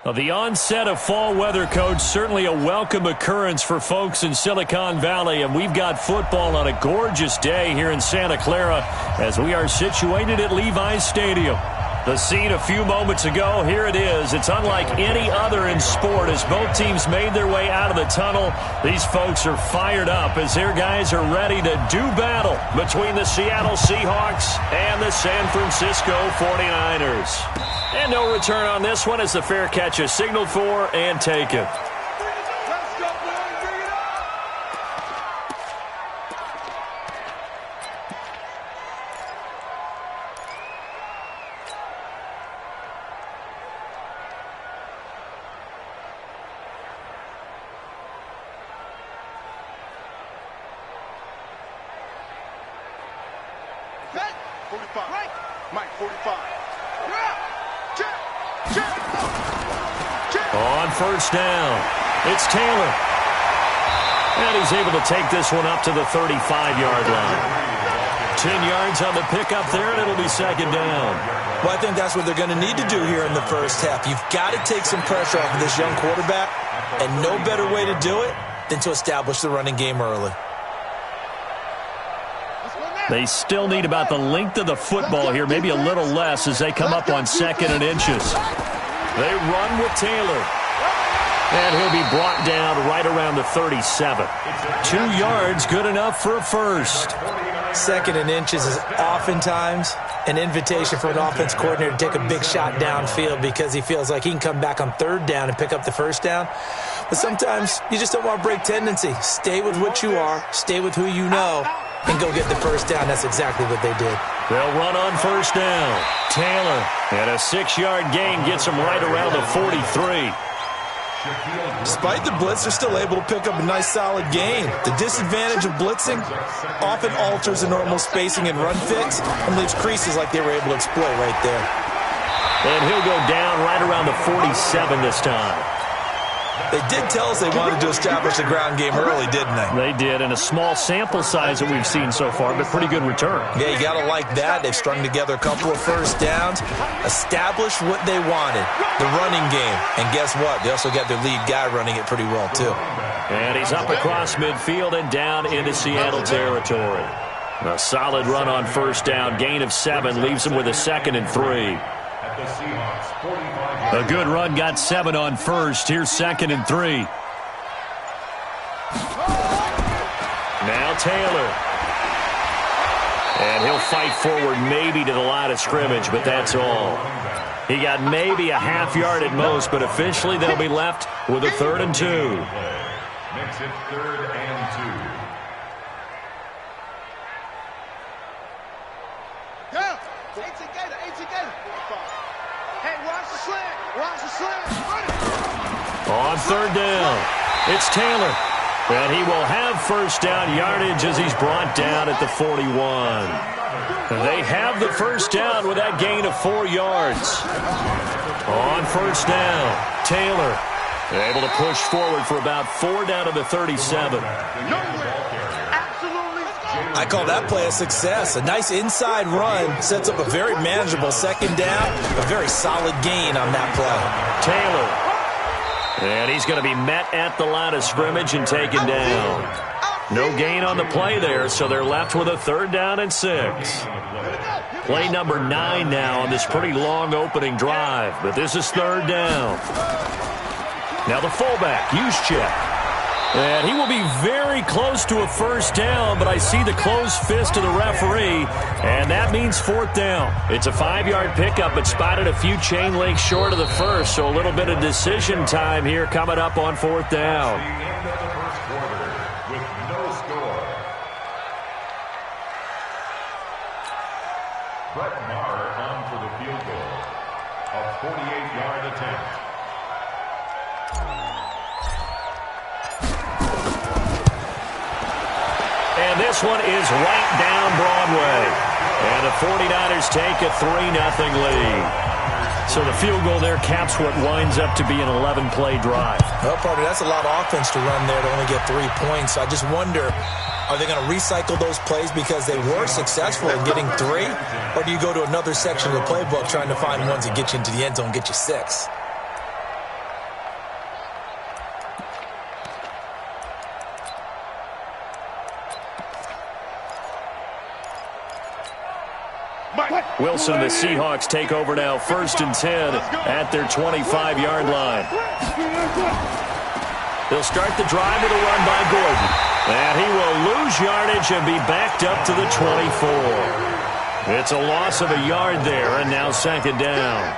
Well, the onset of fall weather, Coach, certainly a welcome occurrence for folks in Silicon Valley, and we've got football on a gorgeous day here in Santa Clara as we are situated at Levi's Stadium. The scene a few moments ago, here it is. It's unlike any other in sport as both teams made their way out of the tunnel. These folks are fired up as their guys are ready to do battle between the Seattle Seahawks and the San Francisco 49ers. And no return on this one as the fair catch is signaled for and taken. On first down, it's Taylor. And he's able to take this one up to the 35-yard line. 10 yards on the pickup there, and it'll be second down. Well, I think that's what they're going to need to do here in the first half. You've got to take some pressure off of this young quarterback, and no better way to do it than to establish the running game early. They still need about the length of the football here, maybe a little less as they come up on 2nd and inches. They run with Taylor. And he'll be brought down right around the 37. 2 yards, good enough for a first. 2nd and inches is oftentimes an invitation for an offense coordinator to take a big shot downfield because he feels like he can come back on 3rd down and pick up the first down. But sometimes you just don't want to break tendency. Stay with what you are, stay with who you know, and go get the first down. That's exactly what they did. They'll run on first down. Taylor, and a 6-yard gain gets him right around the 43. Despite the blitz, they're still able to pick up a nice solid gain. The disadvantage of blitzing often alters the normal spacing and run fits and leaves creases like they were able to exploit right there. And he'll go down right around the 47 this time. They did tell us they wanted to establish the ground game early, didn't they? They did, and a small sample size that we've seen so far, but pretty good return. Yeah, you got to like that. They've strung together a couple of first downs, established what they wanted, the running game. And guess what? They also got their lead guy running it pretty well, too. And he's up across midfield and down into Seattle territory. A solid run on first down, gain of 7, leaves him with a 2nd and 3. A good run got 7 on first. Here's 2nd and 3. Now Taylor. And he'll fight forward maybe to the line of scrimmage, but that's all. He got maybe a half yard at most, but officially they'll be left with a 3rd and 2. Makes it 3rd and 2. On 3rd down, it's Taylor. And he will have first down yardage as he's brought down at the 41. They have the first down with that gain of 4 yards. On first down, Taylor able to push forward for about 4 down to the 37. I call that play a success. A nice inside run sets up a very manageable 2nd down, a very solid gain on that play. Taylor. And he's going to be met at the line of scrimmage and taken down. No gain on the play there, so they're left with a 3rd down and 6. Play number 9 now on this pretty long opening drive, but this is 3rd down. Now the fullback, Juszczyk. And he will be very close to a first down, but I see the closed fist of the referee, and that means 4th down. It's a 5-yard pickup, but spotted a few chain links short of the first, so a little bit of decision time here coming up on 4th down. The end of the first quarter with no score. Brett Maher on for the field goal. A 48-yard attempt. And this one is right down Broadway. And the 49ers take a 3-0 lead. So the field goal there caps what winds up to be an 11-play drive. Well, partner, that's a lot of offense to run there to only get 3 points. So I just wonder, are they going to recycle those plays because they were successful in getting 3? Or do you go to another section of the playbook trying to find ones that get you into the end zone and get you 6? Wilson and the Seahawks take over now, 1st and 10 at their 25-yard line. They'll start the drive with a run by Gordon. And he will lose yardage and be backed up to the 24. It's a loss of a yard there, and now 2nd down.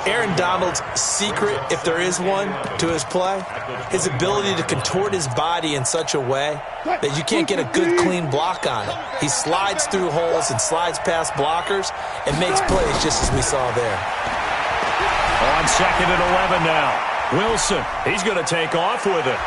Aaron Donald's secret, if there is one, to his play, his ability to contort his body in such a way that you can't get a good, clean block on him. He slides through holes and slides past blockers and makes plays just as we saw there. On 2nd and 11 now. Wilson, he's going to take off with it.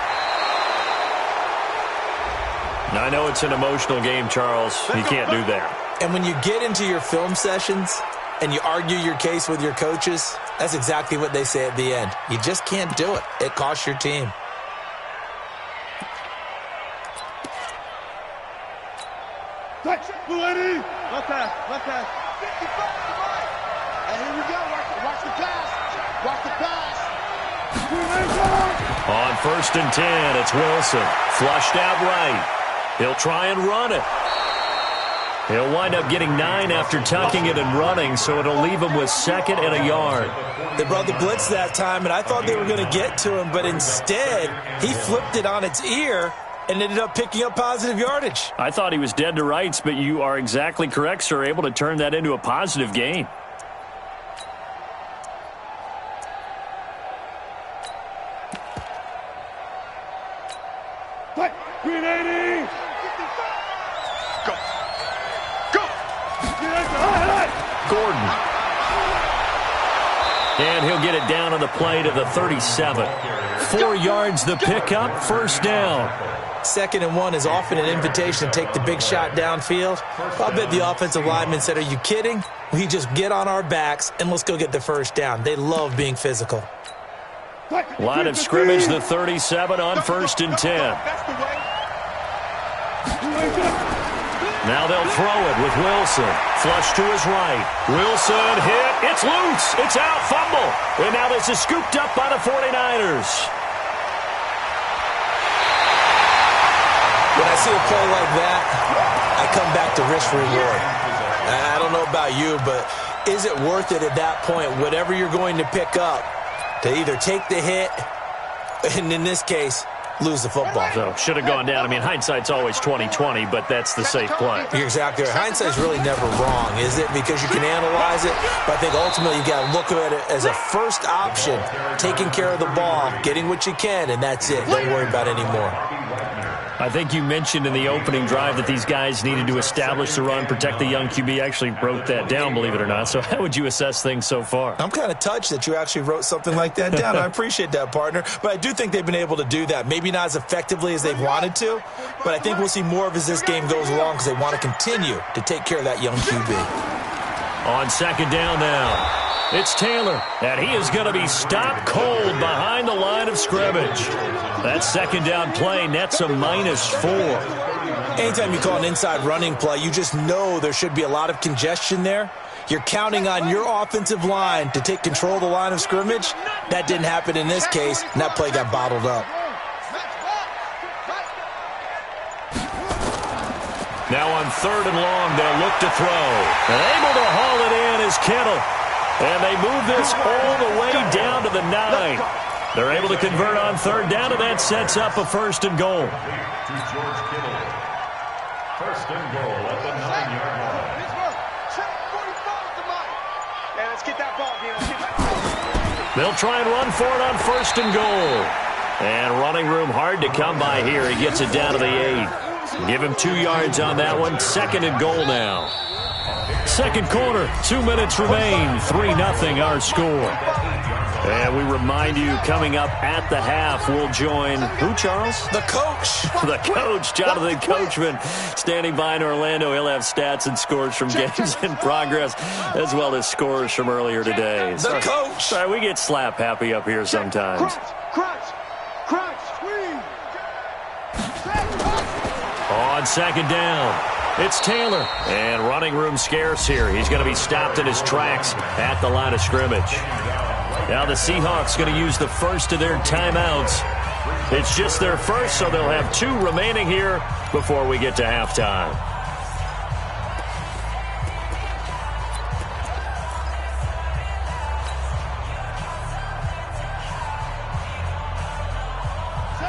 Now, I know it's an emotional game, Charles. You can't do that. And when you get into your film sessions and you argue your case with your coaches, that's exactly what they say at the end. You just can't do it. It costs your team. Left pass. And here we go. Watch the pass. Watch the pass. On 1st and 10, it's Wilson. Flushed out right. He'll try and run it. He'll wind up getting 9 after tucking it and running, so it'll leave him with 2nd and a yard. They brought the blitz that time, and I thought they were going to get to him, but instead, he flipped it on its ear and ended up picking up positive yardage. I thought he was dead to rights, but you are exactly correct, sir, able to turn that into a positive gain. Gordon. And he'll get it down on the play to the 37. 4 yards the pickup, 1st down. 2nd and 1 is often an invitation to take the big shot downfield. I'll bet the offensive lineman said, are you kidding? We just get on our backs and let's go get the 1st down. They love being physical. Line of scrimmage, the 37 on 1st and 10. Now they'll throw it with Wilson. Flush to his right. Wilson hit. It's loose. It's out. Fumble. And now this is scooped up by the 49ers. When I see a play like that, I come back to risk reward. I don't know about you, but is it worth it at that point, whatever you're going to pick up, to either take the hit, and in this case, lose the football? So, should have gone down. I mean, hindsight's always 20/20, but that's the safe play. You're exactly right. Hindsight's really never wrong, is it? Because you can analyze it, but I think ultimately you got to look at it as a first option, taking care of the ball, getting what you can, and that's it. Don't worry about it anymore. I think you mentioned in the opening drive that these guys needed to establish the run, protect the young QB. I actually wrote that down, believe it or not. So how would you assess things so far? I'm kind of touched that you actually wrote something like that down. I appreciate that, partner. But I do think they've been able to do that. Maybe not as effectively as they've wanted to, but I think we'll see more of as this game goes along because they want to continue to take care of that young QB. On 2nd down now. It's Taylor, and he is going to be stopped cold behind the line of scrimmage. That 2nd down play nets a -4. Anytime you call an inside running play, you just know there should be a lot of congestion there. You're counting on your offensive line to take control of the line of scrimmage. That didn't happen in this case, and that play got bottled up. Now on 3rd and long, they'll look to throw. And able to haul it in is Kittle. And they move this all the way down to the 9. They're able to convert on 3rd down, and that sets up a 1st and goal. To George Kittle. 1st and goal at the 9-yard line. Let's get that ball, They'll try and run for it on 1st and goal. And running room hard to come by here. He gets it down to the 8. Give him 2 yards on that one. 2nd and goal now. 2nd quarter, 2 minutes remain. 3-0 our score. And we remind you, coming up at the half, we'll join who, Charles? The coach. The coach, Jonathan Coachman, standing by in Orlando. He'll have stats and scores from games in progress, as well as scores from earlier today. The coach. Sorry, we get slap happy up here sometimes. Crunch, squeeze. On 2nd down, it's Taylor. And running room scarce here. He's going to be stopped in his tracks at the line of scrimmage. Now the Seahawks going to use the first of their timeouts. It's just their first, so they'll have 2 remaining here before we get to halftime.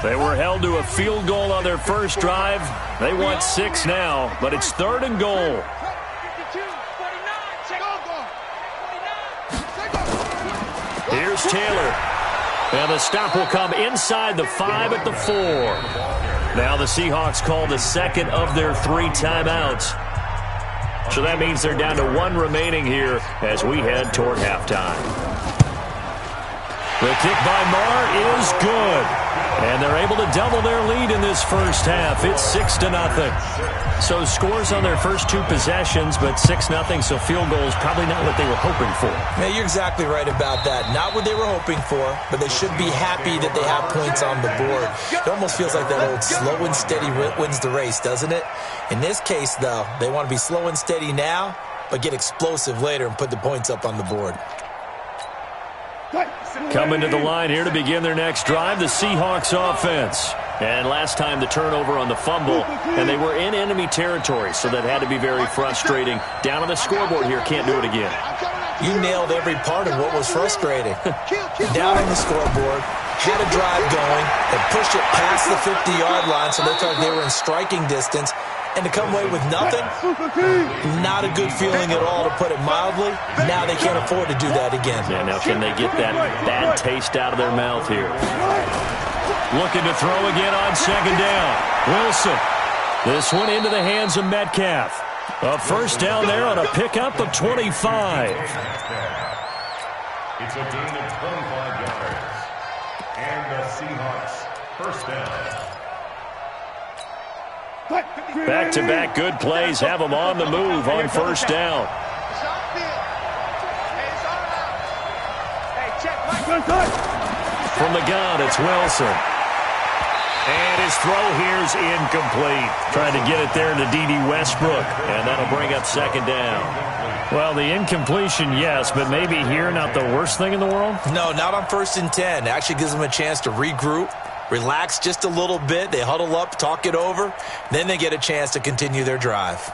They were held to a field goal on their first drive. They want 6 now, but it's 3rd and goal. Here's Taylor. And the stop will come inside the 5 at the 4. Now the Seahawks call the second of their 3 timeouts. So that means they're down to 1 remaining here as we head toward halftime. The kick by Marr is good. And they're able to double their lead in this first half. It's 6-0. So scores on their first 2 possessions, but 6-0, so field goals probably not what they were hoping for. Yeah, you're exactly right about that. Not what they were hoping for, but they should be happy that they have points on the board. It almost feels like that old slow and steady wins the race, doesn't it? In this case, though, they want to be slow and steady now, but get explosive later and put the points up on the board. Coming to the line here to begin their next drive, the Seahawks offense. And last time the turnover on the fumble, and they were in enemy territory, so that had to be very frustrating. Down on the scoreboard here, can't do it again. You nailed every part of what was frustrating. Down on the scoreboard, had a drive going, and pushed it past the 50-yard line, so they thought they were in striking distance. And to come away with nothing, not a good feeling at all, to put it mildly. Now they can't afford to do that again. Yeah, now can they get that bad taste out of their mouth here? Looking to throw again on 2nd down. Wilson. This one into the hands of Metcalf. A first down there on a pickup of 25. It's a gain of 25 yards. And the Seahawks first down. Back-to-back good plays have them on the move on first down. From the gun, it's Wilson. And his throw here's incomplete. Trying to get it there to D.D. Westbrook, and that'll bring up 2nd down. Well, the incompletion, yes, but maybe here not the worst thing in the world? No, not on 1st and 10. It actually gives them a chance to regroup, relax just a little bit. They huddle up, talk it over. Then they get a chance to continue their drive.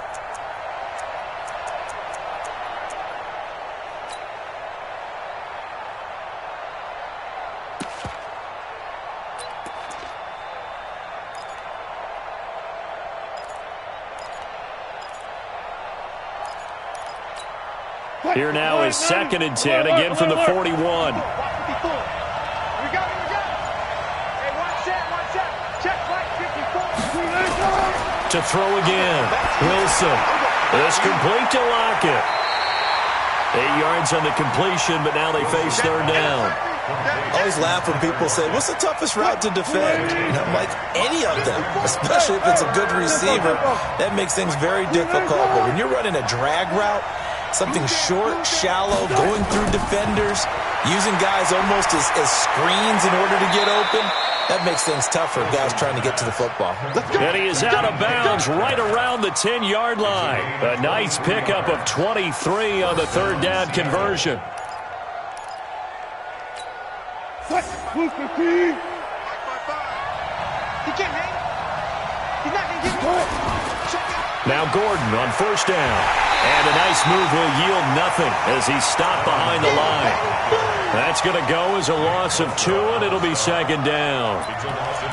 Here now is 2nd and 10, again from the 41. To throw again. Wilson. This complete to Lockett. 8 yards on the completion, but now they face 3rd down. I always laugh when people say, what's the toughest route to defend? And I'm like, any of them, especially if it's a good receiver. That makes things very difficult. But when you're running a drag route, something short, shallow, going through defenders, using guys almost as screens in order to get open, that makes things tougher, guys trying to get to the football. And he is out of bounds right around the 10-yard line. A nice pickup of 23 on the 3rd down conversion. Now Gordon on 1st down. And a nice move will yield nothing as he's stopped behind the line. That's going to go as a loss of 2, and it'll be 2nd down.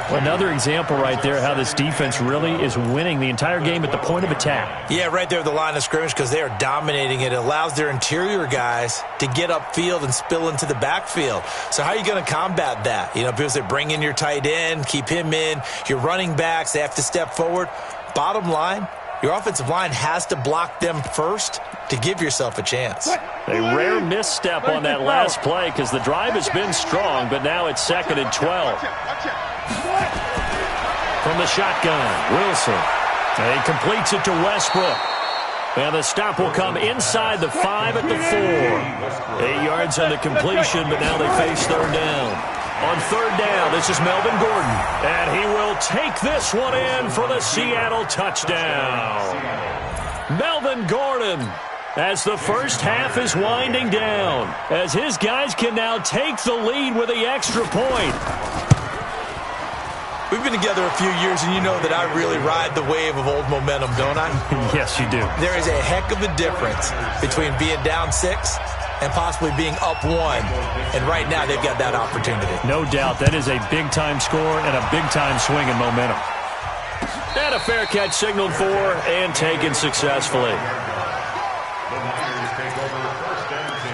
Well, another example right there how this defense really is winning the entire game at the point of attack. Yeah, right there at the line of scrimmage because they are dominating it. It allows their interior guys to get upfield and spill into the backfield. So how are you going to combat that? You know, people say bring in your tight end, keep him in. Your running backs, they have to step forward. Bottom line, your offensive line has to block them first to give yourself a chance. A rare misstep on that last play because the drive has been strong, but now it's 2nd and 12. From the shotgun, Wilson. And he completes it to Westbrook. And the stop will come inside the 5 at the 4. 8 yards on the completion, but now they face 3rd down. On 3rd down, this is Melvin Gordon. And he will take this one in for the Seattle touchdown. Melvin Gordon, as the first half is winding down, as his guys can now take the lead with the extra point. We've been together a few years, and you know that I really ride the wave of old momentum, don't I? Yes, you do. There is a heck of a difference between being down 6 and possibly being up 1. And right now they've got that opportunity. No doubt. That is a big-time score and a big-time swing in momentum. And a fair catch signaled for and taken successfully. The Niners take over first and 10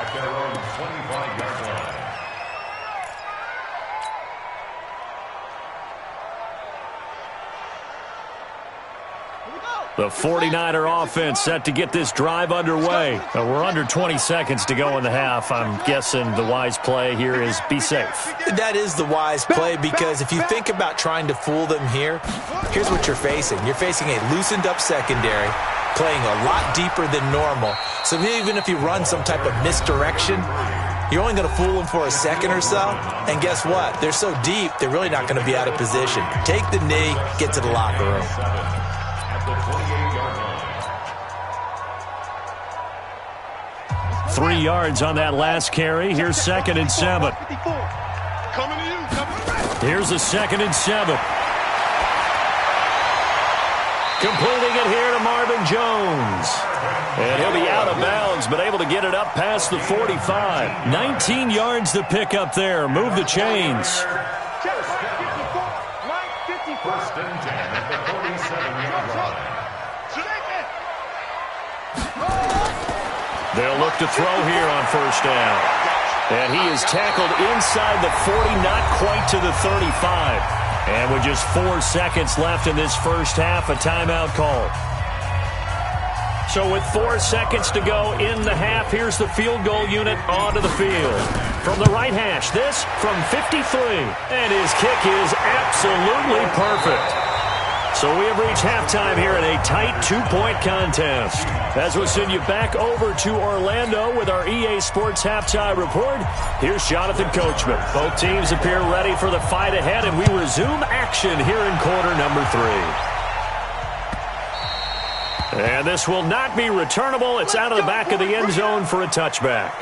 at their own 25-yard line. The 49er offense set to get this drive underway. We're under 20 seconds to go in the half. I'm guessing the wise play here is be safe. That is the wise play, because if you think about trying to fool them here, here's what you're facing. You're facing a loosened up secondary, playing a lot deeper than normal. So even if you run some type of misdirection, you're only going to fool them for a second or so. And guess what? They're so deep, they're really not going to be out of position. Take the knee, get to the locker room. At the 28-yard line. 3 yards on that last carry. Here's 2nd and 7. Coming to you. Here's a 2nd and 7. Completing it here to Marvin Jones. And he'll be out of bounds, but able to get it up past the 45. 19 yards to pick up there. Move the chains. First and 10 at the 47-yard line. They'll look to throw here on first down. And he is tackled inside the 40, not quite to the 35. And with just 4 seconds left in this first half, a timeout call. So with 4 seconds to go in the half, here's the field goal unit onto the field. From the right hash, this from 53. And his kick is absolutely perfect. So we have reached halftime here in a tight 2-point contest. As we send you back over to Orlando with our EA Sports Halftime Report, here's Jonathan Coachman. Both teams appear ready for the fight ahead, and we resume action here in quarter number 3. And this will not be returnable. It's out of the back of the end zone for a touchback.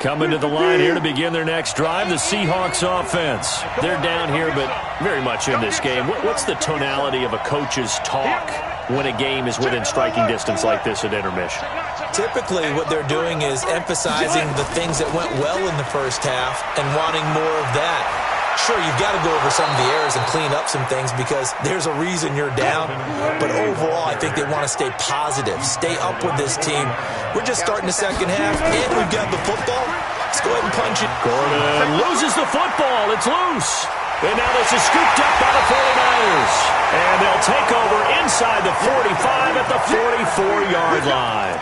Coming to the line here to begin their next drive, the Seahawks offense. They're down here, but very much in this game. What's the tonality of a coach's talk when a game is within striking distance like this at intermission? Typically, what they're doing is emphasizing the things that went well in the first half and wanting more of that. Sure, you've got to go over some of the errors and clean up some things because there's a reason you're down. But overall, I think they want to stay positive, stay up with this team. We're just starting the second half, and we've got the football. Let's go ahead and punch it. Gordon loses the football. It's loose. And now this is scooped up by the 49ers. And they'll take over inside the 45 at the 44-yard line.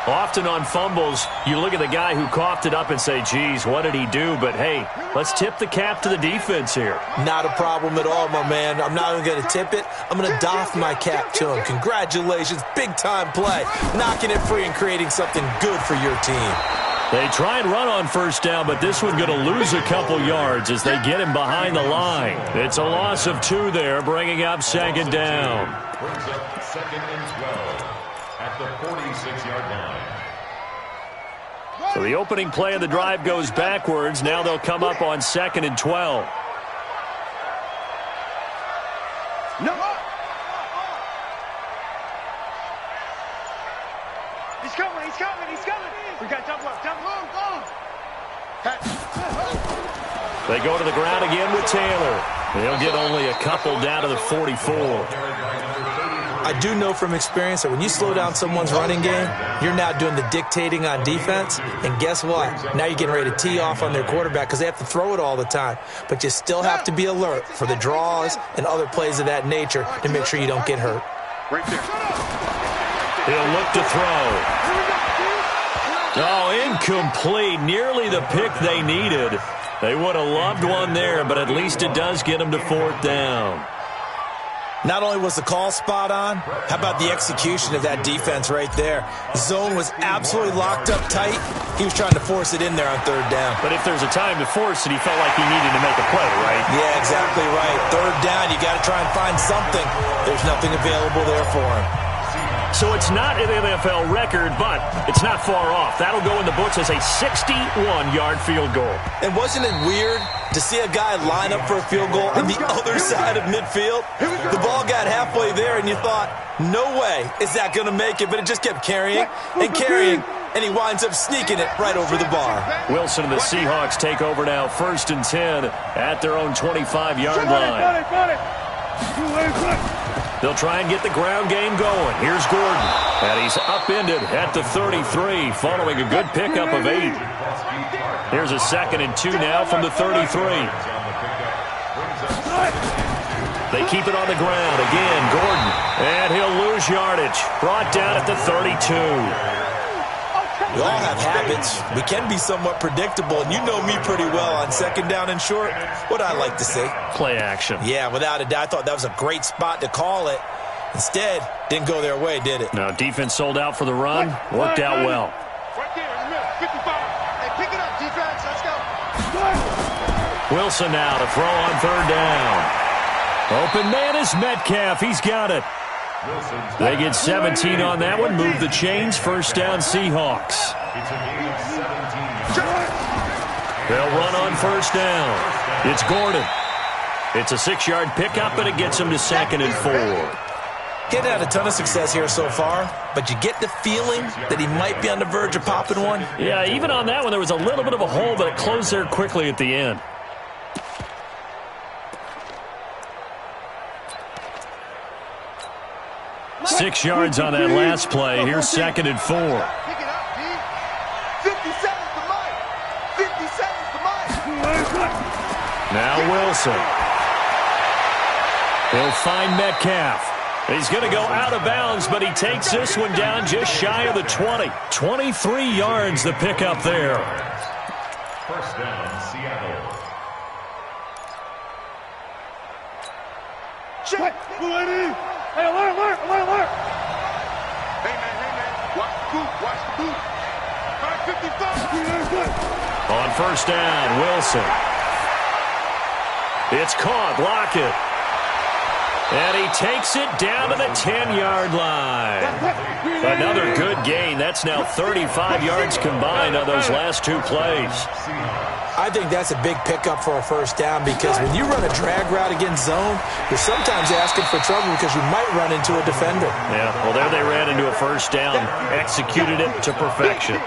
Often on fumbles, you look at the guy who coughed it up and say, geez, what did he do? But, hey, let's tip the cap to the defense here. Not a problem at all, my man. I'm not even going to tip it. I'm going to doff my cap to him. Congratulations. Big-time play. Knocking it free and creating something good for your team. They try and run on first down, but this one's going to lose a couple yards as they get him behind the line. It's a loss of 2 there, bringing up 2nd down. Brings up 2nd and 12 at the 46-yard line. So the opening play of the drive goes backwards. Now they'll come up on 2nd and 12. No. He's coming, he's coming, he's coming. We got double up, double up. They go to the ground again with Taylor. They'll get only a couple down to the 44. I do know from experience that when you slow down someone's running game, you're now doing the dictating on defense. And guess what? Now you're getting ready to tee off on their quarterback because they have to throw it all the time. But you still have to be alert for the draws and other plays of that nature to make sure you don't get hurt. Right there. He'll look to throw. Oh, incomplete. Nearly the pick they needed. They would have loved one there, but at least it does get them to 4th down. Not only was the call spot on, how about the execution of that defense right there? Zone was absolutely locked up tight. He was trying to force it in there on 3rd down. But if there's a time to force it, he felt like he needed to make a play, right? Yeah, exactly right. 3rd down, you got to try and find something. There's nothing available there for him. So it's not an NFL record, but it's not far off. That'll go in the books as a 61-yard field goal. And wasn't it weird to see a guy line up for a field goal on the other side of midfield? The ball got halfway there, and you thought, no way is that going to make it, but it just kept carrying and carrying, and he winds up sneaking it right over the bar. Wilson and the Seahawks take over now, 1st and 10 at their own 25-yard line. They'll try and get the ground game going. Here's Gordon, and he's upended at the 33 following a good pickup of 8. Here's a 2nd and 2 now from the 33. They keep it on the ground. Again, Gordon, and he'll lose yardage. Brought down at the 32. We all have habits. We can be somewhat predictable, and you know me pretty well on 2nd down and short. What I like to see. Play action. Yeah, without a doubt. I thought that was a great spot to call it. Instead, didn't go their way, did it? No, defense sold out for the run. Worked out well. Right there in the middle, 55. Hey, pick it up, defense. Let's go. Wilson now to throw on 3rd down. Open man is Metcalf. He's got it. They get 17 on that one. Move the chains. 1st down, Seahawks. They'll run on 1st down. It's Gordon. It's a 6-yard pickup, and it gets him to 2nd and 4. Getting had a ton of success here so far, but you get the feeling that he might be on the verge of popping one. Yeah, even on that one, there was a little bit of a hole, but it closed there quickly at the end. Six yards on that last play. Here's 2nd and 4. Pick it up, D. 50 seconds to Mike. 50 seconds to Mike. Now Wilson. He'll find Metcalf. He's going to go out of bounds, but he takes this one down just shy of the 20. 23 yards the pickup there. 1st down, Seattle. Check. Hey, alert. Hey, man. Watch the boot. 555. On 1st down, Wilson. It's caught. Lockett. And he takes it down to the 10-yard line. Another good gain. That's now 35 yards combined on those last 2 plays. I think that's a big pickup for a 1st down because when you run a drag route against zone, you're sometimes asking for trouble because you might run into a defender. Yeah, well, there they ran into a 1st down. Executed it to perfection.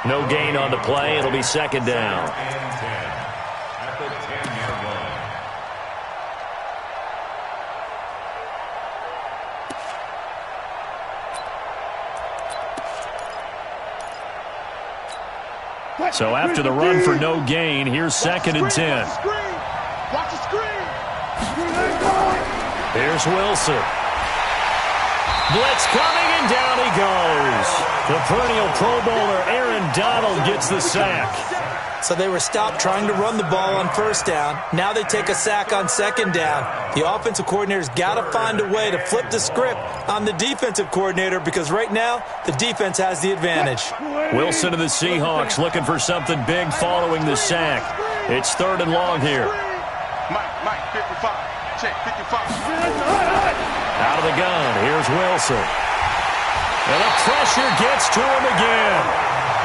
No gain on the play. It'll be 2nd down. At the 10-yard line. So after the run for no gain, here's 2nd and 10. Watch the screen. Here's Wilson. Blitz coming, and down he goes. The perennial Pro Bowler Aaron Donald gets the sack. So they were stopped trying to run the ball on 1st down. Now they take a sack on 2nd down. The offensive coordinator's got to find a way to flip the script on the defensive coordinator because right now the defense has the advantage. Wilson and the Seahawks looking for something big following the sack. It's 3rd and long here. Mike, 55. Check, 55. Out of the gun, here's Wilson. And the pressure gets to him again.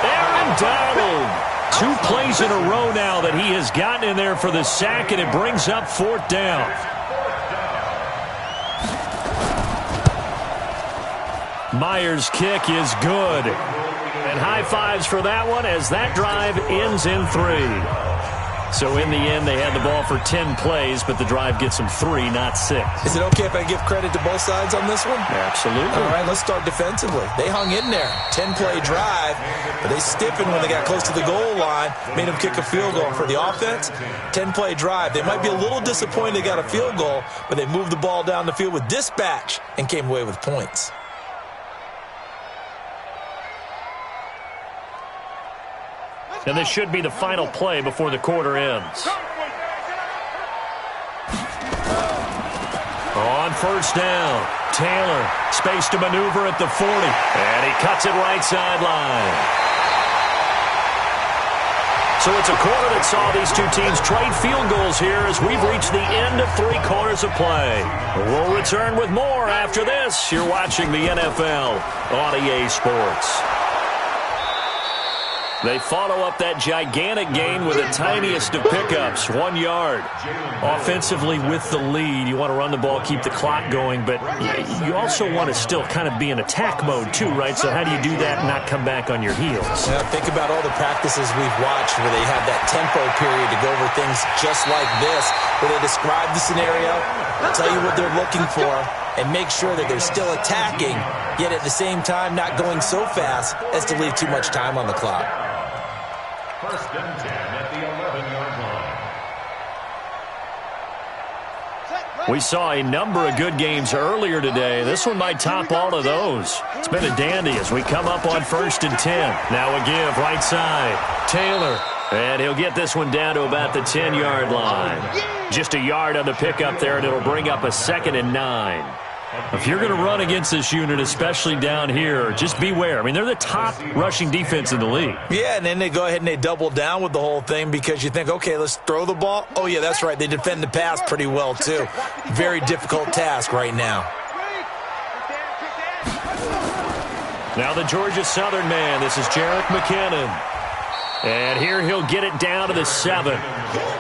Aaron Donald. 2 plays in a row now that he has gotten in there for the sack, and it brings up 4th down. Myers' kick is good. And high fives for that one as that drive ends in 3. So in the end, they had the ball for 10 plays, but the drive gets them 3, not 6. Is it okay if I give credit to both sides on this one? Absolutely. All right, let's start defensively. They hung in there. 10-play drive, but they stiffened when they got close to the goal line, made them kick a field goal. For the offense, 10-play drive. They might be a little disappointed they got a field goal, but they moved the ball down the field with dispatch and came away with points. And this should be the final play before the quarter ends. On 1st down, Taylor, space to maneuver at the 40. And he cuts it right sideline. So it's a quarter that saw these two teams trade field goals here as we've reached the end of 3 quarters of play. We'll return with more after this. You're watching the NFL on EA Sports. They follow up that gigantic gain with the tiniest of pickups, 1 yard. Offensively with the lead, you want to run the ball, keep the clock going, but you also want to still kind of be in attack mode too, right? So how do you do that and not come back on your heels? Yeah, think about all the practices we've watched where they have that tempo period to go over things just like this, where they describe the scenario, tell you what they're looking for, and make sure that they're still attacking, yet at the same time not going so fast as to leave too much time on the clock. First and 10 at the 11-yard line. We saw a number of good games earlier today. This one might top all of those. It's been a dandy as we come up on 1st and 10. Now a give, right side. Taylor. And he'll get this one down to about the 10-yard line. Just a yard on the pickup there, and it'll bring up a 2nd and 9. If you're going to run against this unit, especially down here, just beware. I mean, they're the top rushing defense in the league. Yeah, and then they go ahead and they double down with the whole thing because you think, okay, let's throw the ball. Oh, yeah, that's right. They defend the pass pretty well, too. Very difficult task right now. Now the Georgia Southern man. This is Jerick McKinnon. And here he'll get it down to the 7.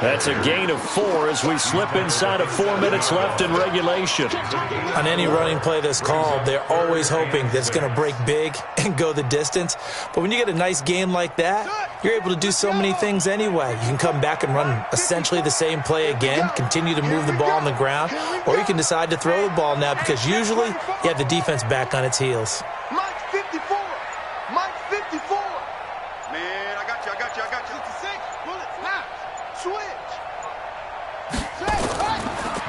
That's a gain of 4 as we slip inside of 4 minutes left in regulation. On any running play that's called, they're always hoping that it's going to break big and go the distance. But when you get a nice game like that, you're able to do so many things anyway. You can come back and run essentially the same play again, continue to move the ball on the ground, or you can decide to throw the ball now because usually you have the defense back on its heels. Mike's 54. Mike's 54. Man, I got you. 56. Bullets. Now. Switch.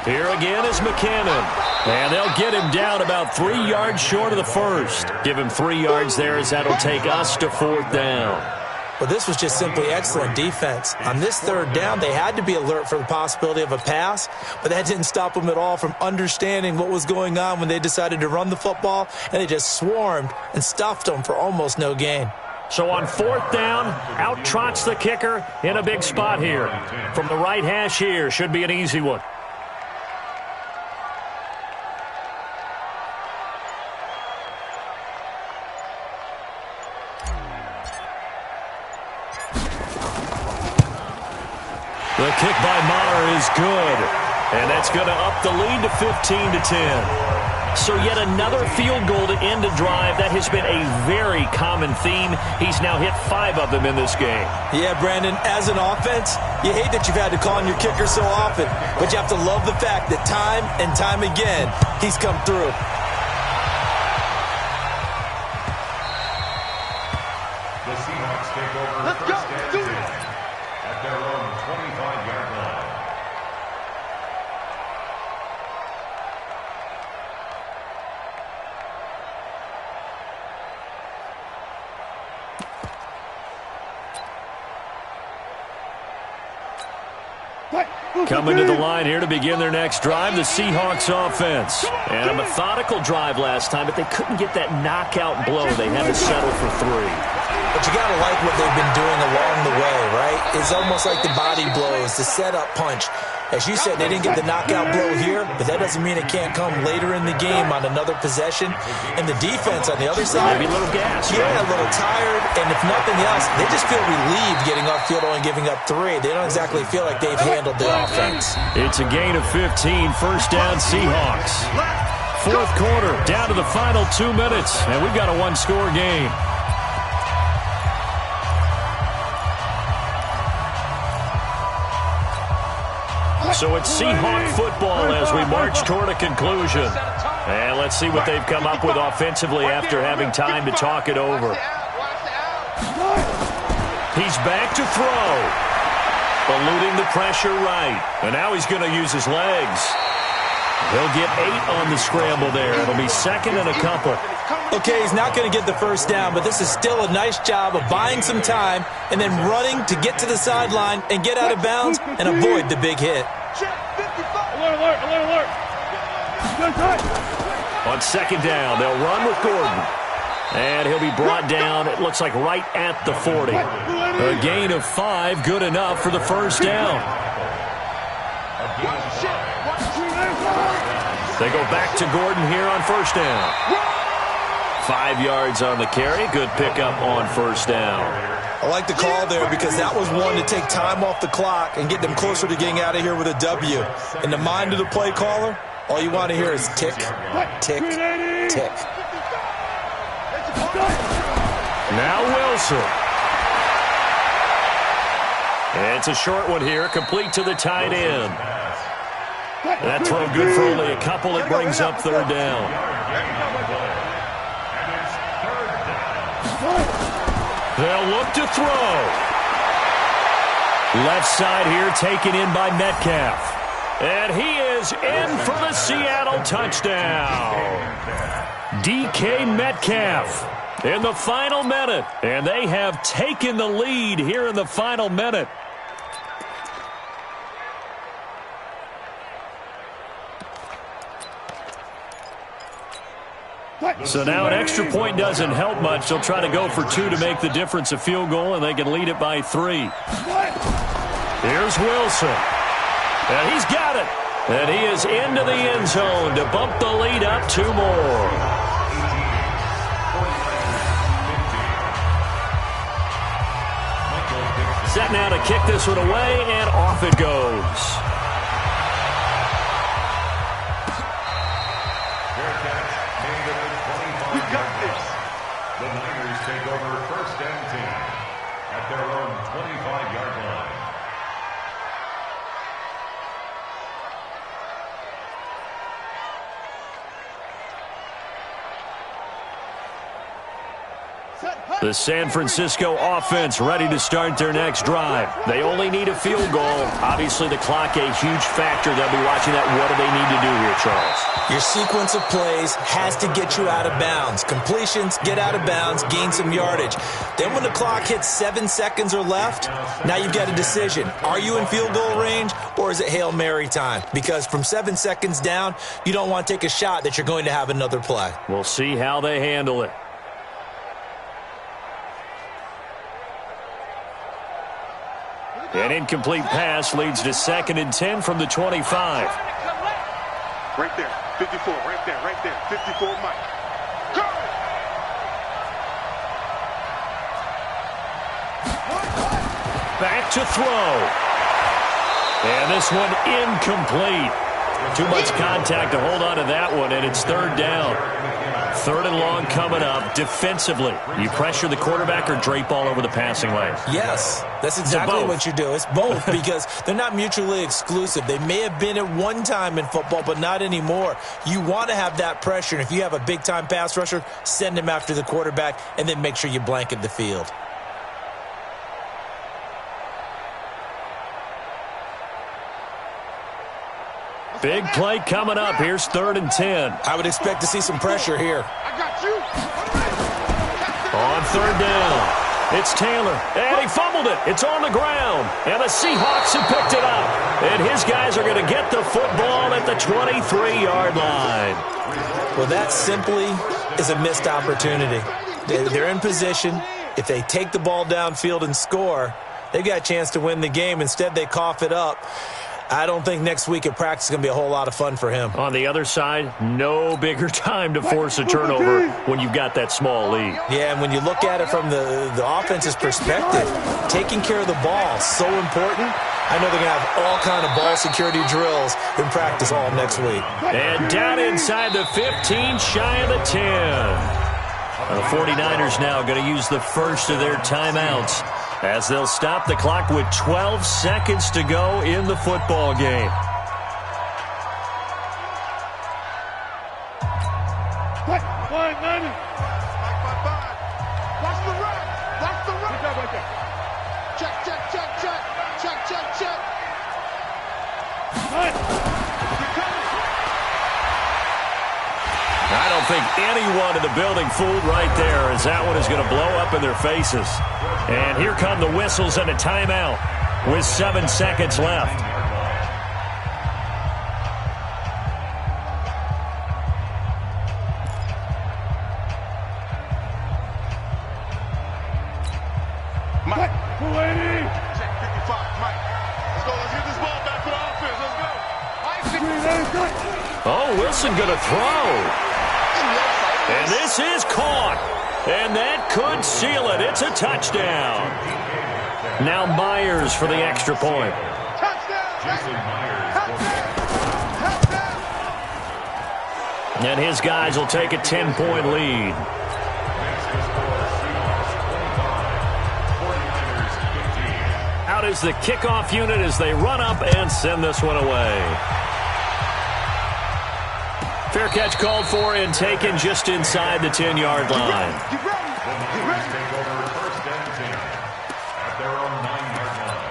Here again is McKinnon. And they'll get him down about 3 yards short of the first. Give him 3 yards there as that'll take us to 4th down. Well, this was just simply excellent defense. On this 3rd down, they had to be alert for the possibility of a pass, but that didn't stop them at all from understanding what was going on when they decided to run the football, and they just swarmed and stuffed them for almost no gain. So on 4th down, out trots the kicker in a big spot here. From the right hash here, should be an easy one. The kick by Maher is good, and that's going to up the lead to 15-10. So yet another field goal to end a drive. That has been a very common theme. He's now hit 5 of them in this game. Yeah, Brandon, as an offense, you hate that you've had to call on your kicker so often, but you have to love the fact that time and time again, he's come through. The Seahawks take over first and 10 at their own 25-yard line. Coming to the line here to begin their next drive, the Seahawks offense. And a methodical drive last time, but they couldn't get that knockout blow. They had to settle for 3. But you got to like what they've been doing along the way, right? It's almost like the body blows, the setup punch. As you said, they didn't get the knockout blow here, but that doesn't mean it can't come later in the game on another possession. And the defense on the other side, maybe a little gas. Yeah, a little tired. And if nothing else, they just feel relieved getting off field only giving up 3. They don't exactly feel like they've handled the offense. It's a gain of 15, first down Seahawks. 4th quarter, down to the final 2 minutes, and we've got a 1-score game. So it's Seahawk football as we march toward a conclusion. And let's see what they've come up with offensively after having time to talk it over. He's back to throw. Eluding the pressure right. And now he's going to use his legs. He'll get 8 on the scramble there. It'll be 2nd and a couple. Okay, he's not going to get the first down, but this is still a nice job of buying some time and then running to get to the sideline and get out of bounds and avoid the big hit. Alert. On 2nd down, they'll run with Gordon. And he'll be brought down, it looks like right at the 40. A gain of 5, good enough for the first down. They go back to Gordon here on first down. 5 yards on the carry, good pickup on first down. I like the call there because that was one to take time off the clock and get them closer to getting out of here with a W. In the mind of the play caller, all you want to hear is tick, tick, tick. Now Wilson. It's a short one here, complete to the tight end. That throw good for only a couple. It brings up third down. They'll look to throw. Left side here taken in by Metcalf. And he is in for the Seattle touchdown. DK Metcalf in the final minute. And they have taken the lead here in the final minute. So now an extra point doesn't help much. They'll try to go for 2 to make the difference a field goal, and they can lead it by 3. Here's Wilson. And he's got it. And he is into the end zone to bump the lead up 2 more. Set now to kick this one away, and off it goes. The Niners take over first and 10 at their own 25-yard line. The San Francisco offense ready to start their next drive. They only need a field goal. Obviously, the clock a huge factor. They'll be watching that. What do they need to do here, Charles? Your sequence of plays has to get you out of bounds. Completions, get out of bounds, gain some yardage. Then when the clock hits 7 seconds or left, now you've got a decision. Are you in field goal range, or is it Hail Mary time? Because from 7 seconds down, you don't want to take a shot that you're going to have another play. We'll see how they handle it. An incomplete pass leads to 2nd and 10 from the 25. Right there, 54, right there, 54, Mike. Go! Back to throw. And this one incomplete. Too much contact to hold on to that one, and it's third down. 3rd and long coming up. Defensively, you pressure the quarterback or drape all over the passing lane? Yes, that's exactly what you do. It's both because they're not mutually exclusive. They may have been at one time in football, but not anymore. You want to have that pressure, and if you have a big-time pass rusher, send him after the quarterback, and then make sure you blanket the field. Big play coming up. Here's 3rd and 10. I would expect to see some pressure here. I got you. On 3rd down, it's Taylor. And he fumbled it. It's on the ground. And the Seahawks have picked it up. And his guys are going to get the football at the 23-yard line. Well, that simply is a missed opportunity. They're in position. If they take the ball downfield and score, they've got a chance to win the game. Instead, they cough it up. I don't think next week at practice is going to be a whole lot of fun for him. On the other side, no bigger time to force a turnover when you've got that small lead. Yeah, and when you look at it from the offense's perspective, taking care of the ball is so important. I know they're going to have all kind of ball security drills in practice all next week. And down inside the 15, shy of the 10. The 49ers now going to use the first of their timeouts as they'll stop the clock with 12 seconds to go in the football game. Watch the run. Watch the run. Good job right there. Check. I don't think anyone in the building fooled right there, as that one is going to blow up in their faces. And here come the whistles and a timeout with 7 seconds left. Wilson going to throw. And this is caught. And that could seal it. It's a touchdown. Now Myers for the extra point. And his guys will take a 10-point lead. Out is the kickoff unit as they run up and send this one away. Fair catch called for and taken just inside the 10-yard line. Take over first and 10 at their own 9-yard line.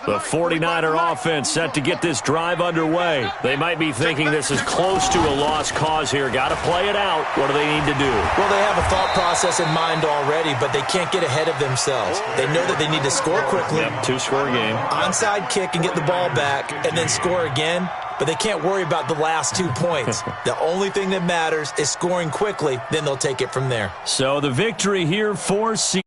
The 49er offense set to get this drive underway. They might be thinking this is close to a lost cause here. Got to play it out. What do they need to do? Well, they have a thought process in mind already, but they can't get ahead of themselves. They know that they need to score quickly. Yep, two-score game. Onside kick and get the ball back, and then score again. But they can't worry about the last 2 points. The only thing that matters is scoring quickly. Then they'll take it from there. So the victory here for Seahawks.